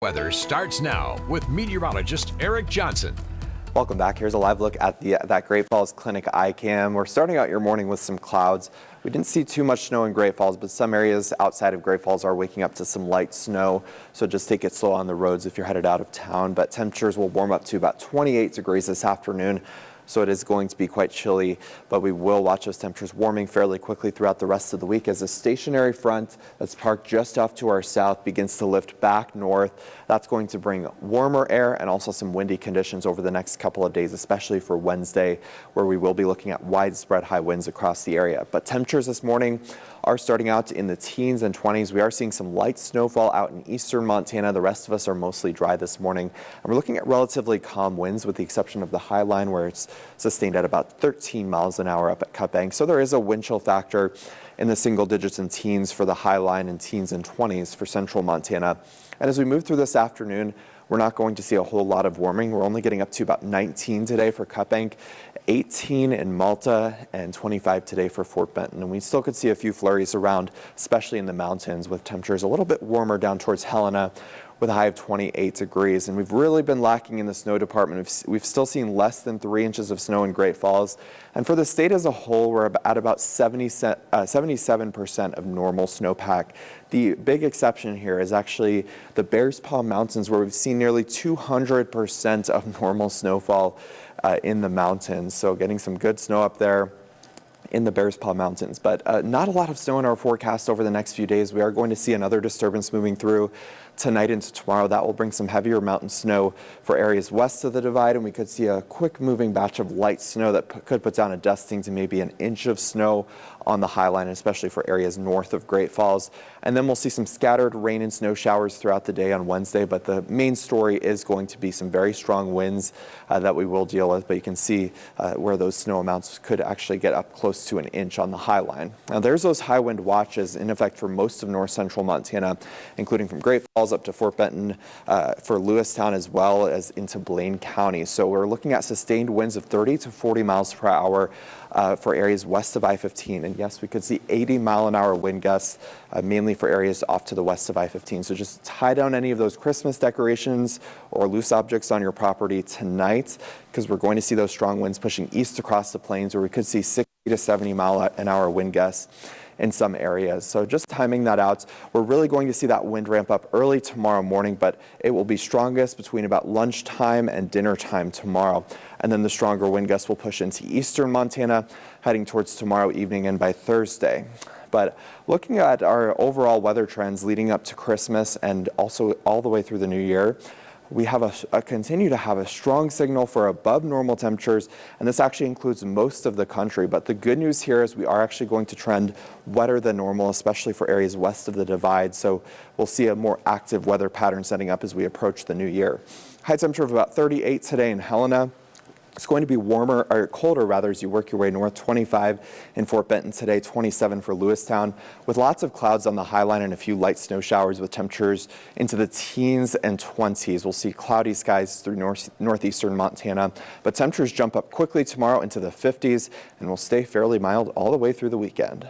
Weather starts now with meteorologist Eric Johnson. Welcome back. Here's a live look at that Great Falls Clinic iCam. We're starting out your morning with some clouds. We didn't see too much snow in Great Falls, but some areas outside of Great Falls are waking up to some light snow. So just take it slow on the roads if you're headed out of town. But temperatures will warm up to about 28 degrees this afternoon. So it is going to be quite chilly, but we will watch those temperatures warming fairly quickly throughout the rest of the week as a stationary front that's parked just off to our south begins to lift back north. That's going to bring warmer air and also some windy conditions over the next couple of days, especially for Wednesday, where we will be looking at widespread high winds across the area. But temperatures this morning are starting out in the teens and 20s. We are seeing some light snowfall out in eastern Montana. The rest of us are mostly dry this morning. And we're looking at relatively calm winds with the exception of the high line where it's sustained at about 13 miles an hour up at Cut Bank. So there is a wind chill factor in the single digits and teens for the high line and teens and 20s for central Montana. And as we move through this afternoon, we're not going to see a whole lot of warming. We're only getting up to about 19 today for Cut Bank, 18 in Malta, and 25 today for Fort Benton. And we still could see a few flurries around, especially in the mountains, with temperatures a little bit warmer down towards Helena, with a high of 28 degrees. And we've really been lacking in the snow department. We've still seen less than 3 inches of snow in Great Falls. And for the state as a whole, we're at about 77% of normal snowpack. The big exception here is actually the Bears Paw Mountains, where we've seen nearly 200% of normal snowfall in the mountains. So getting some good snow up there in the Bears Paw Mountains, but not a lot of snow in our forecast over the next few days. We are going to see another disturbance moving through tonight into tomorrow. That will bring some heavier mountain snow for areas west of the divide, and we could see a quick moving batch of light snow that could put down a dusting to maybe an inch of snow on the high line, especially for areas north of Great Falls. And then we'll see some scattered rain and snow showers throughout the day on Wednesday, but the main story is going to be some very strong winds that we will deal with. But you can see where those snow amounts could actually get up close to an inch on the high line. Now there's those high wind watches in effect for most of north central Montana, including from Great Falls up to Fort Benton, for Lewistown, as well as into Blaine County. So we're looking at sustained winds of 30 to 40 miles per hour for areas west of I-15. And yes, we could see 80-mile-an-hour wind gusts, mainly for areas off to the west of I-15. So just tie down any of those Christmas decorations or loose objects on your property tonight, because we're going to see those strong winds pushing east across the plains, where we could see 60 to 70-mile-an-hour wind gusts in some areas. So just timing that out, we're really going to see that wind ramp up early tomorrow morning, but it will be strongest between about lunchtime and dinner time tomorrow. And then the stronger wind gusts will push into eastern Montana, heading towards tomorrow evening and by Thursday. But looking at our overall weather trends leading up to Christmas and also all the way through the new year, we have continue to have a strong signal for above normal temperatures, and this actually includes most of the country. But the good news here is we are actually going to trend wetter than normal, especially for areas west of the divide. So we'll see a more active weather pattern setting up as we approach the new year. High temperature of about 38 today in Helena. It's going to be warmer, or colder rather, as you work your way north. 25 in Fort Benton today, 27 for Lewistown, with lots of clouds on the high line and a few light snow showers with temperatures into the teens and 20s. We'll see cloudy skies through northeastern Montana, but temperatures jump up quickly tomorrow into the 50s and will stay fairly mild all the way through the weekend.